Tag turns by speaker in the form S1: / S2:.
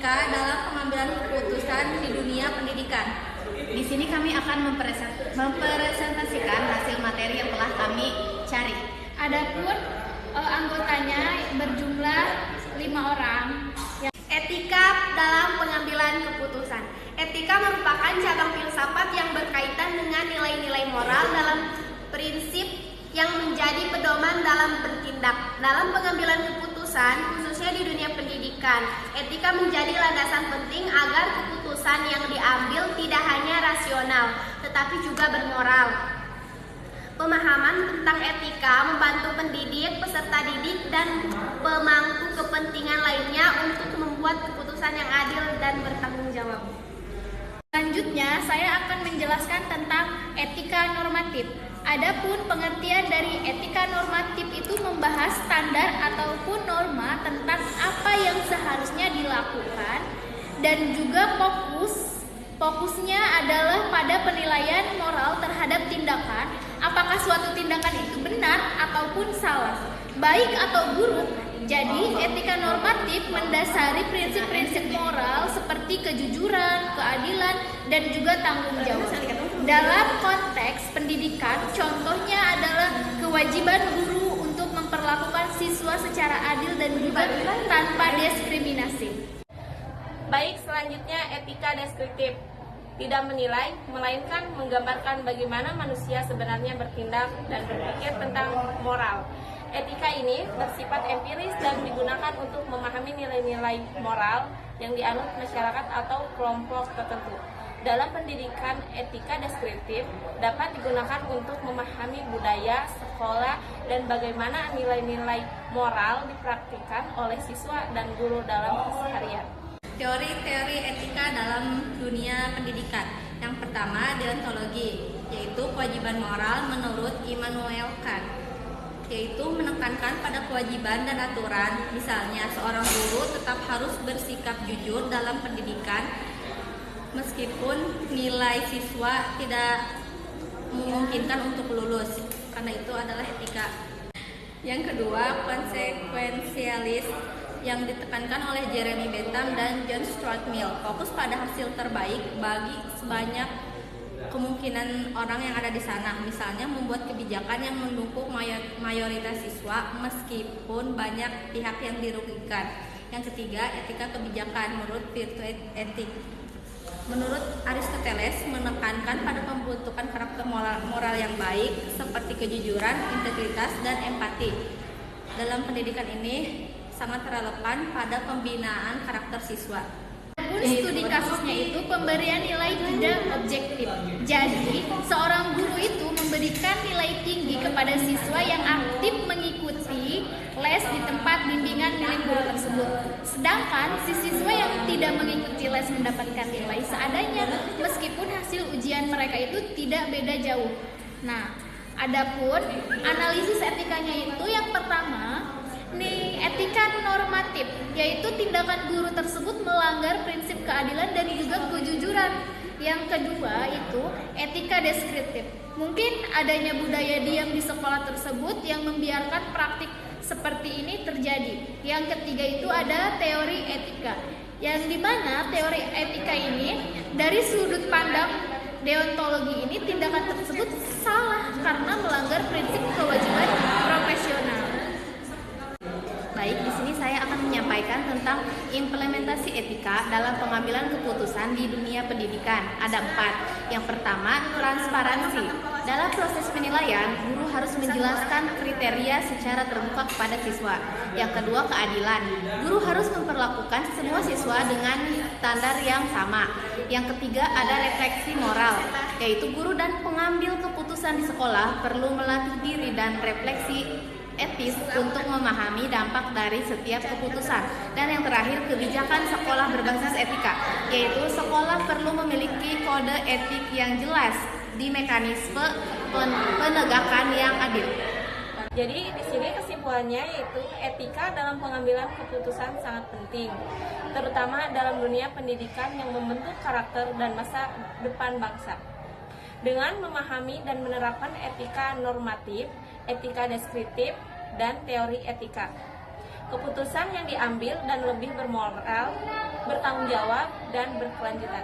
S1: etika dalam pengambilan keputusan di dunia pendidikan.
S2: Di sini kami akan mempresentasikan hasil materi yang telah kami cari.
S3: Adapun anggotanya berjumlah 5 orang.
S1: Etika dalam pengambilan keputusan. Etika merupakan cabang filsafat yang berkaitan dengan nilai-nilai moral dalam prinsip yang menjadi pedoman dalam bertindak. Dalam pengambilan keputusan, khususnya di dunia pendidikan, etika menjadi landasan penting agar keputusan yang diambil tidak hanya rasional, tetapi juga bermoral. Pemahaman tentang etika membantu pendidik, peserta didik, dan pemangku kepentingan lainnya untuk membuat keputusan yang adil dan bertanggung jawab.
S3: Selanjutnya, saya akan menjelaskan tentang etika normatif. Adapun pengertian dari etika normatif itu membahas standar ataupun norma tentang apa yang seharusnya dilakukan dan juga fokusnya adalah pada penilaian moral terhadap tindakan, apakah suatu tindakan itu benar ataupun salah, baik atau buruk. Jadi, etika normatif mendasari prinsip-prinsip moral seperti kejujuran, keadilan, dan juga tanggung jawab. Dalam konteks pendidikan, contohnya adalah kewajiban guru untuk memperlakukan siswa secara adil dan juga tanpa diskriminasi.
S4: Baik, selanjutnya etika deskriptif. Tidak menilai, melainkan menggambarkan bagaimana manusia sebenarnya bertindak dan berpikir tentang moral. Etika ini bersifat empiris dan digunakan untuk memahami nilai-nilai moral yang dianut masyarakat atau kelompok tertentu. Dalam pendidikan, etika deskriptif dapat digunakan untuk memahami budaya, sekolah, dan bagaimana nilai-nilai moral dipraktikkan oleh siswa dan guru dalam keseharian.
S1: Teori-teori etika dalam dunia pendidikan. Yang pertama, deontologi, yaitu kewajiban moral menurut Immanuel Kant, yaitu menekankan pada kewajiban dan aturan. Misalnya, seorang guru tetap harus bersikap jujur dalam pendidikan meskipun nilai siswa tidak memungkinkan untuk lulus, karena itu adalah etika. Yang kedua, konsekuensialis, yang ditekankan oleh Jeremy Bentham dan John Stuart Mill, fokus pada hasil terbaik bagi sebanyak kemungkinan orang yang ada di sana. Misalnya membuat kebijakan yang mendukung mayoritas siswa meskipun banyak pihak yang dirugikan. Yang ketiga, etika kebijakan menurut Virtue Ethic. Menurut Aristoteles, menekankan pada pembentukan karakter moral yang baik seperti kejujuran, integritas, dan empati. Dalam pendidikan ini sangat relevan pada pembinaan karakter siswa.
S3: Studi kasusnya itu pemberian nilai tidak objektif. Jadi, seorang guru itu memberikan nilai tinggi kepada siswa yang aktif mengikuti les di tempat bimbingan milik guru tersebut. Sedangkan si siswa yang tidak mengikuti les mendapatkan nilai seadanya meskipun hasil ujian mereka itu tidak beda jauh. Nah, adapun analisis etikanya itu yang pertama, etika normatif, yaitu tindakan guru tersebut melanggar prinsip keadilan dan juga kejujuran. Yang kedua itu etika deskriptif. Mungkin adanya budaya diam di sekolah tersebut yang membiarkan praktik seperti ini terjadi. Yang ketiga itu ada teori etika, yang dimana teori etika ini dari sudut pandang deontologi ini tindakan tersebut salah karena melanggar prinsip kewajiban profesional.
S2: Baik, di sini saya akan menyampaikan tentang implementasi etika dalam pengambilan keputusan di dunia pendidikan. Ada 4. Yang pertama, transparansi. Dalam proses penilaian, guru harus menjelaskan kriteria secara terbuka kepada siswa. Yang kedua, keadilan. Guru harus memperlakukan semua siswa dengan standar yang sama. Yang ketiga, ada refleksi moral, yaitu guru dan pengambil keputusan di sekolah perlu melatih diri dan refleksi etis untuk memahami dampak dari setiap keputusan. Dan yang terakhir, kebijakan sekolah berbasis etika, yaitu sekolah perlu memiliki kode etik yang jelas di mekanisme penegakan yang adil.
S4: Jadi di sini kesimpulannya yaitu etika dalam pengambilan keputusan sangat penting, terutama dalam dunia pendidikan yang membentuk karakter dan masa depan bangsa. Dengan memahami dan menerapkan etika normatif, etika deskriptif, dan teori etika, keputusan yang diambil dan lebih bermoral bertanggung jawab, dan berkelanjutan.